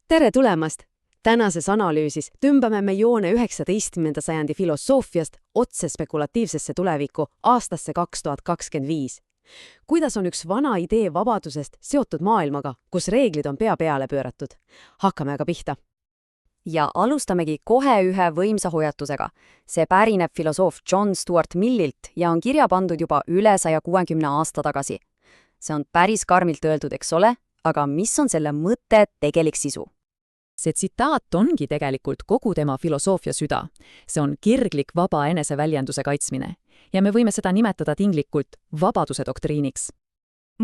Tere tulemast! Tänases analüüsis tõmbame me joone 19. sajandi filosoofiast otse spekulatiivsesse tulevikku aastasse 2025. Kuidas on üks vana idee vabadusest seotud maailmaga, kus reeglid on pea peale pööratud? Hakkame aga pihta. Ja alustamegi kohe ühe võimsa hoiatusega. See pärineb filosoof John Stuart Millilt ja on kirja pandud juba üle 160 aasta tagasi. See on päris karmilt öeldud, eks ole, aga mis on selle mõtte tegelik sisu? See tsitaat ongi tegelikult kogu tema filosoofia süda. See on kirglik vaba eneseväljenduse kaitsmine. Ja me võime seda nimetada tinglikult vabaduse doktriiniks.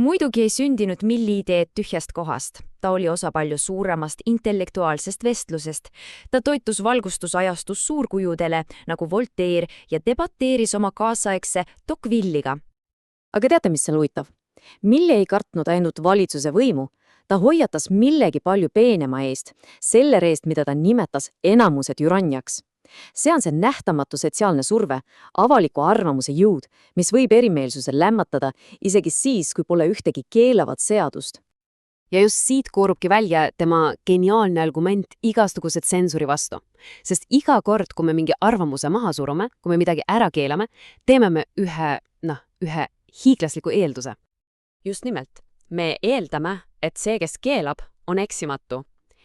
Muidugi ei sündinud Milli ideed tühjast kohast. Ta oli osa palju suuremast intellektuaalsest vestlusest. Ta toitus valgustusajastus suurkujudele nagu Voltaire ja debateeris oma kaasaegse Tocqueville'iga. Aga teate, mis seal huvitav? Milli ei kartnud ainult valitsuse võimu. Ta hoiatas millegi palju peenema eest, selle eest, mida ta nimetas enamuse türanniaks. See on see nähtamatu sotsiaalne surve, avaliku arvamuse jõud, mis võib erimeelsuse lämmatada isegi siis, kui pole ühtegi keelavat seadust. Ja just siit koorubki välja tema geniaalne argument igasuguse tsensuri vastu. Sest iga kord, kui me mingi arvamuse maha surume, kui me midagi ära keelame, teeme me ühe hiiglasliku eelduse. Just nimelt, me eeldame, et see, kes keelab, on eksimatu,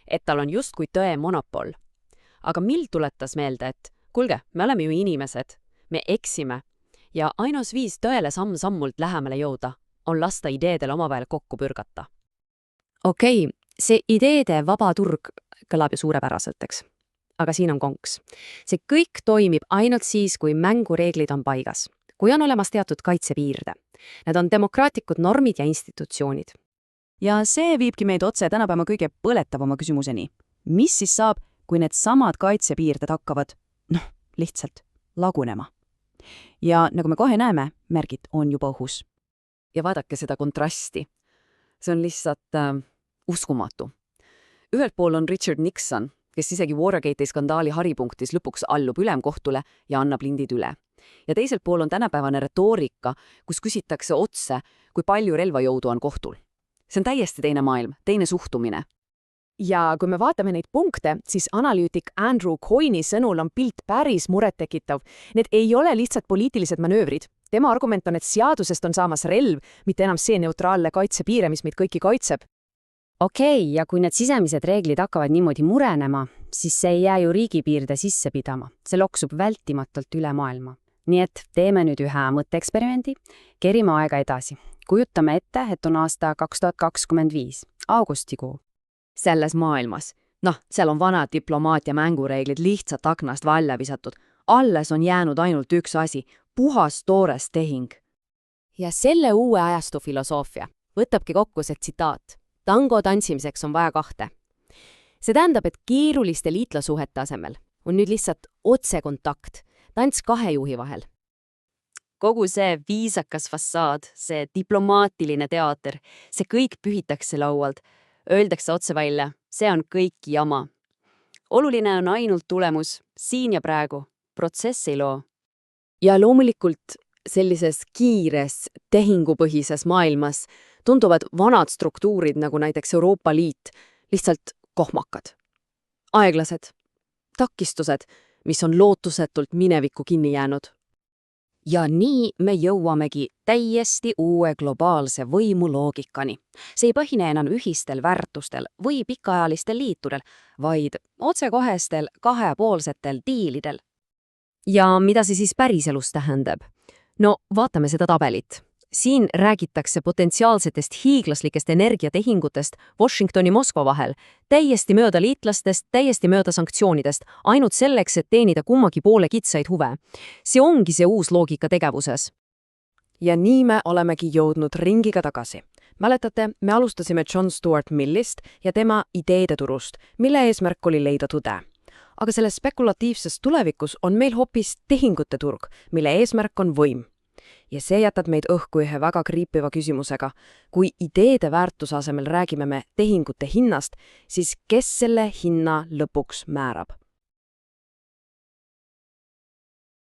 et tal on justkui tõe monopol. Aga Mill tuletas meelde, et kuulge, me oleme ju inimesed, me eksime ja ainus viis tõele samm-sammult lähemale jõuda on lasta ideedele omavahel kokku pürgata. Okei, see ideede vaba turg kõlab ju suurepäraselt, eks? Aga siin on konks. See kõik toimib ainult siis, kui mängureeglid on paigas, kui on olemas teatud kaitsepiirde. Need on demokraatlikud normid ja institutsioonid. Ja see viibki meid otse tänapäeva kõige põletavama küsimuseni. Mis siis saab, kui need samad kaitsepiirded hakkavad, lihtsalt lagunema? Ja nagu me kohe näeme, märgid on juba õhus. Ja vaadake seda kontrasti. See on lihtsalt uskumatu. Ühelt pool on Richard Nixon, kes isegi Watergate'i skandaali haripunktis lõpuks allub ülemkohtule ja annab lindid üle. Ja teiselt pool on tänapäevane retoorika, kus küsitakse otse, kui palju relvajõudu on kohtul. See on täiesti teine maailm, teine suhtumine. Ja kui me vaatame neid punkte, siis analüütik Andrew Coyne'i sõnul on pilt päris murettekitav. Need ei ole lihtsalt poliitilised manöövrid. Tema argument on, et seadusest on saamas relv, mitte enam see neutraalne kaitsepiire, mis meid kõiki kaitseb. Okei, ja kui need sisemised reeglid hakkavad niimoodi murenema, siis see ei jää ju riigipiirde sisse pidama. See loksub vältimatult üle maailma. Nii et teeme nüüd ühe mõtteeksperimendi, kerime aega edasi. Kujutame ette, et on aasta 2025, augustikuu. Selles maailmas, seal on vanad diplomaatia mängureeglid lihtsalt aknast välja visatud. Alles on jäänud ainult üks asi, puhas toores tehing. Ja selle uue ajastu filosoofia võtabki kokku see tsitaat. Tango tantsimiseks on vaja kahte. See tähendab, et keeruliste liitlasuhete asemel on nüüd lihtsalt otsekontakt, tants kahe juhi vahel. Kogu see viisakas fassaad, see diplomaatiline teater, see kõik pühitakse laualt, öeldakse otse välja, see on kõik jama. Oluline on ainult tulemus, siin ja praegu, protsess ei loo. Ja loomulikult sellises kiires, tehingupõhises maailmas tunduvad vanad struktuurid, nagu näiteks Euroopa Liit, lihtsalt kohmakad. Aeglased, takistused, mis on lootusetult minevikku kinni jäänud. Ja nii me jõuamegi täiesti uue globaalse võimuloogikani. See ei põhine enam ühistel väärtustel või pikaajalistel liitudel, vaid otsekohestel kahepoolsetel diilidel. Ja mida see siis päriselus tähendab? Vaatame seda tabelit. Siin räägitakse potentsiaalsetest hiiglaslikest energiatehingutest Washingtoni Moskva vahel, täiesti mööda liitlastest, täiesti mööda sanktsioonidest, ainult selleks, et teenida kummagi poole kitsaid huve. See ongi see uus loogika tegevuses. Ja nii me olemegi jõudnud ringiga tagasi. Mäletate, me alustasime John Stuart Millist ja tema ideede turust, mille eesmärk oli leida tõde. Aga selles spekulatiivses tulevikus on meil hoopis tehingute turg, mille eesmärk on võim. Ja see jätab meid õhku ühe väga kriipiva küsimusega. Kui ideede väärtuse asemel räägime me tehingute hinnast, siis kes selle hinna lõpuks määrab?